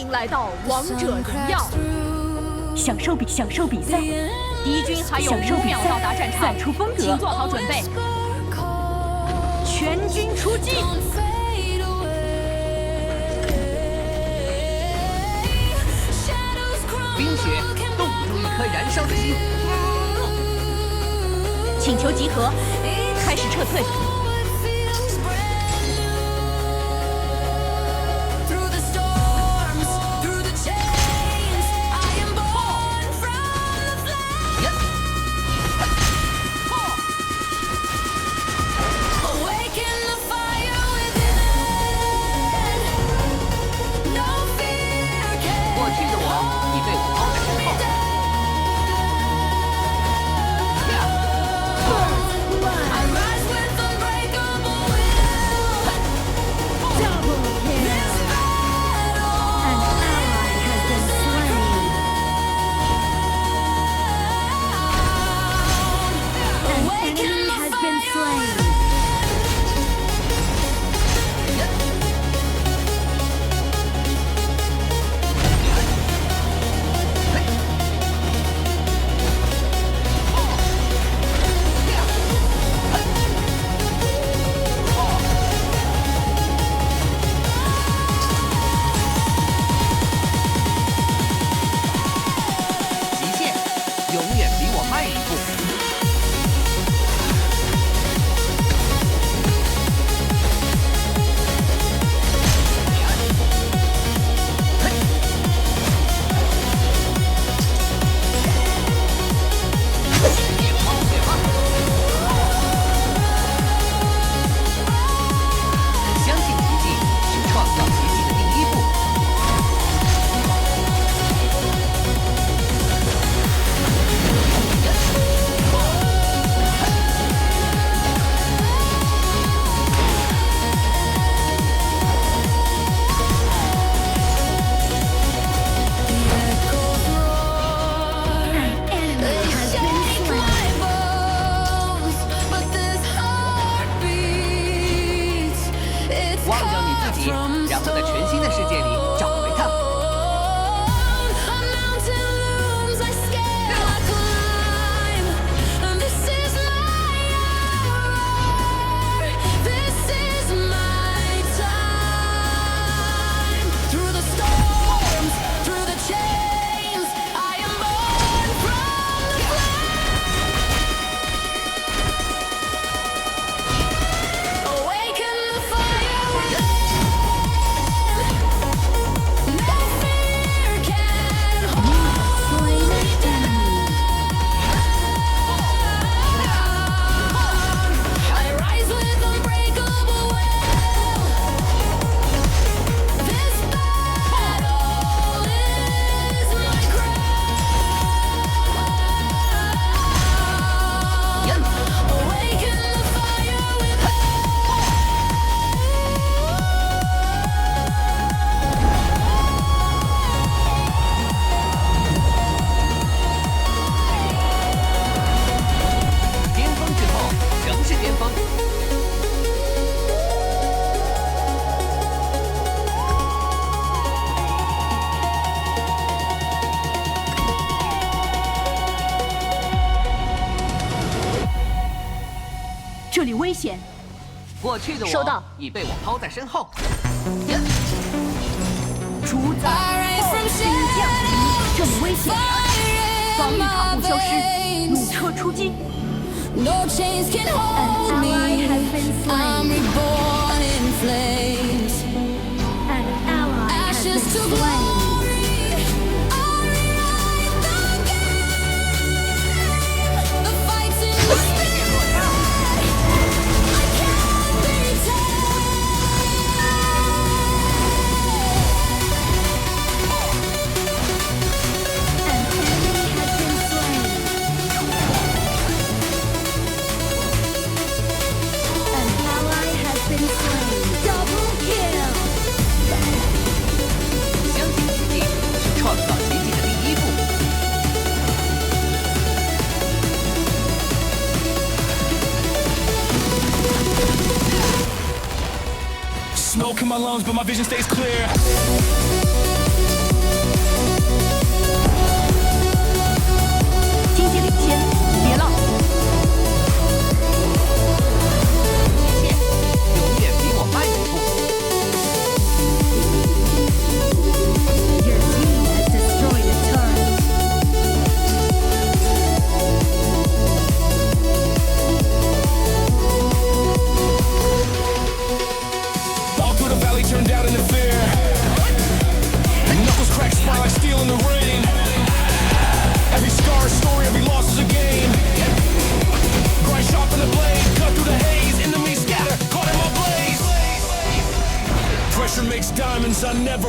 迎来到王者荣耀，享受比赛，敌军还有5秒到达战场，赛出风格，请做好准备，全军出击！冰雪冻不住一颗燃烧的心。请求集合，开始撤退。然后在全新的世界里找回它。这里危险。过去的收到，已被我抛在身后。主宰兵将，这里危险。防御塔布消失，弩车出击。No chains can hold me. I'm reborn in flames. Ashes to glory. I rewrite the game. The fight's in the spirit. I can't be tamed. An enemy has been slain. An ally has been slain. Double kill. 相信奇迹是创造奇迹的第一步。Smoke in my lungs, but my vision stays clear.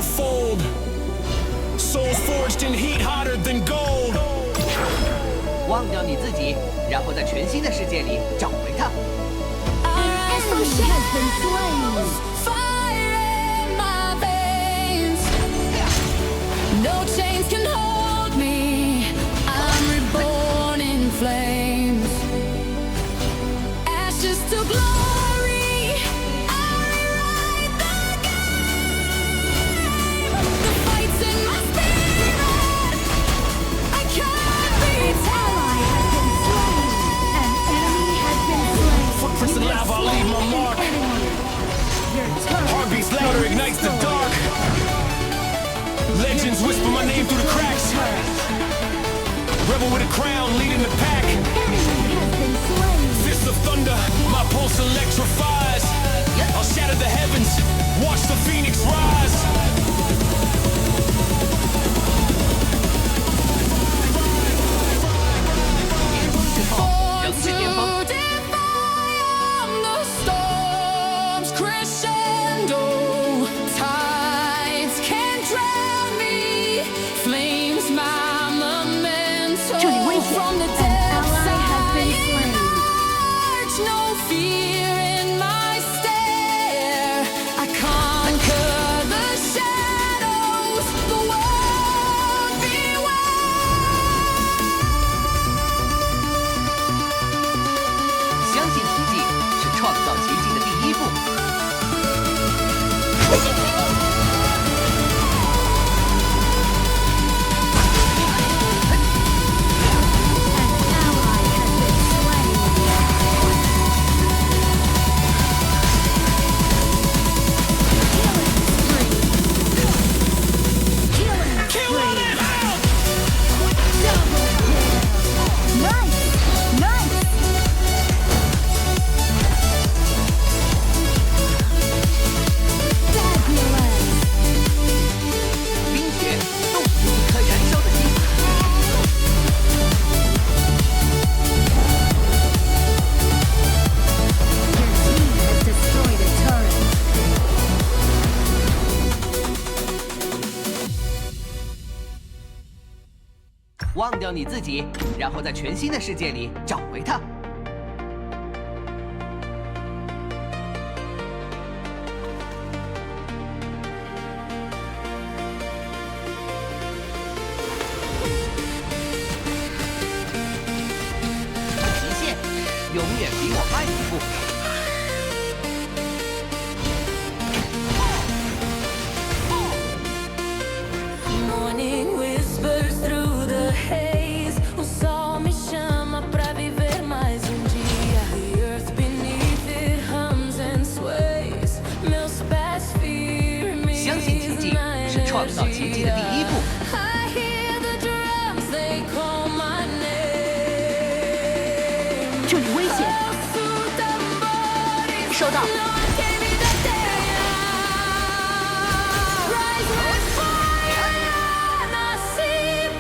never fold. Souls forged in heat hotter than gold. 忘掉你自己，然后在全新的世界里找回它。 Enemy has been slain. Fire in my veins. No chains can hold me. I'm reborn in flames. Ashes to glory. I rewrite the game. The fight's in my spirit. I can't be Ally has been slain. An enemy has been slain. Footprints in lava, I'll leave my mark. Your turret. Heartbeats louder, ignites the dark. Legends whisper my name through the cracks. Rebel with a crown, leading the pack. Enemy has been slain. Fists of thunder, my pulse electrifies. I'll shatter the heavens, watch the phoenix rise. 巅峰之后仍是巅峰。 to defy on the storm's crescendo. Tides can't drown me. Flames my memento. 这里危险。 From the An depths ally has been I slain. emerge. No fear in my stare. I conquer the shadows. The world beware. 相信奇迹是创造奇迹的第一步。 An ally has been slain. Killing spree. Double kill. Nice. Nice. Fabulous. 冰雪冻死一颗燃烧的心。 Your team has destroyed a turret. 忘掉你自己，然后在全新的世界里找回它。极限永远比我慢一步。 Morning whispers through the haze. O sol me chama pra viver mais dia. The earth beneath it hums and sways. Meus pés firmes 相信奇迹 na 是创造奇迹的第一步。 I hear the drums, they call my name. 这里危险。 Sus tambores 收到。 no que vida tenha. Rise with fire, nasci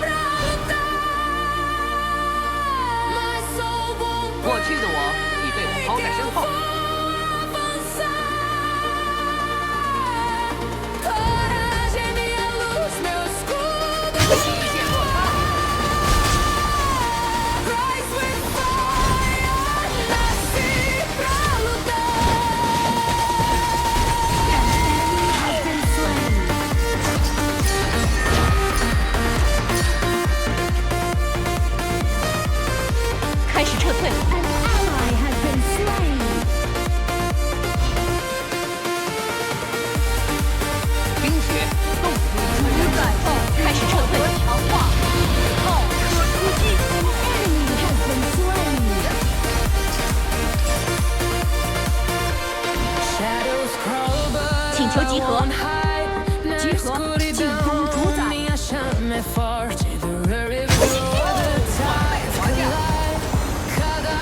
pra lutar. My soul won't 过去的我已被我抛在身后， avançar. Coragem, minha luz, meu escudo. 极限落差。 Rise with fire, nasci pra lutar. An enemy has been slain. 开始撤退。An ally has been slain. 冰雪冻死一颗人。在后开始撤退，强化，炮车出击。 An enemy has been slain. Shadows crawl above 请求集合。 on high. Na 集合，进攻主宰。 minha chama é forte. The river, the tides collide. Cada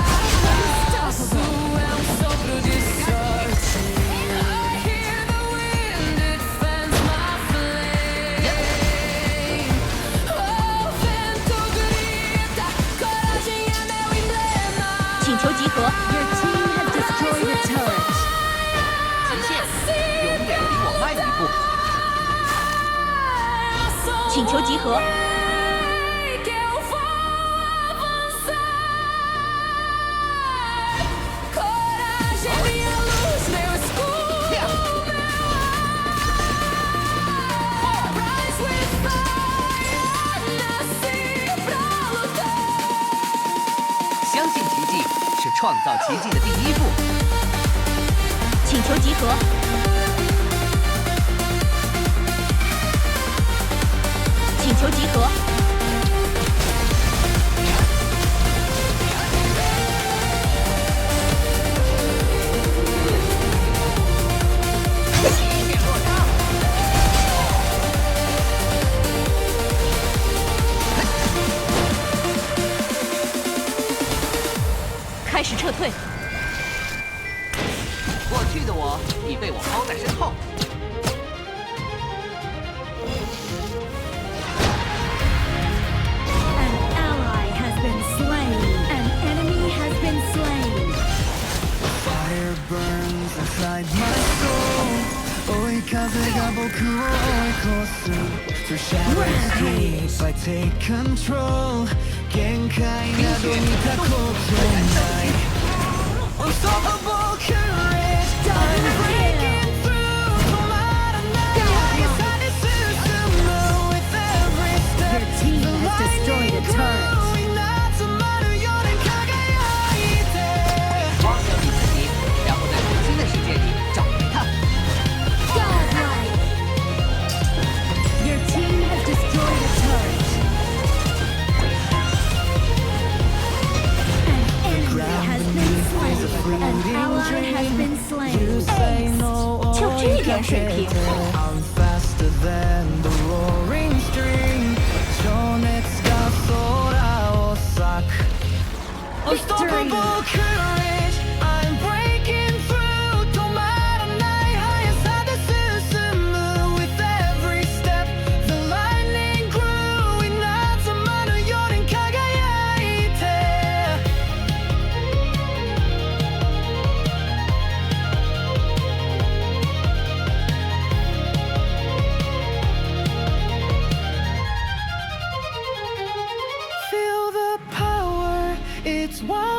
合， Que eu vou avançar. Coragem, minha luz, meu escudo, meu ar. Rise with fire, nasci pra lutar. 相信奇迹是创造奇迹的第一步。 请求集合，请求集合，开始撤退。 过去的我已被我抛在身后。 An ally has been slain. An enemy has been slain. Fire burns inside my soul 追い風が僕を追い越す Through shadows deep I take control 限界など見たことない Unstoppable courage I'm breaking through 止まらない速さで進む With every step Your team has destroyed a turret. 集まるように輝いて 忘掉你自己，然后在全新的世界里找回它。 Godlike. Your team has destroyed a turret. An enemy has been slain. An ally has been slain. Ace. 就这点水平。 I'm faster than the roaring stream 情熱が空を裂く Unstoppable courage I'm breaking through 止まらない速さで進む With every step the lightning grew 集まるように輝いて Feel the power, it's wild.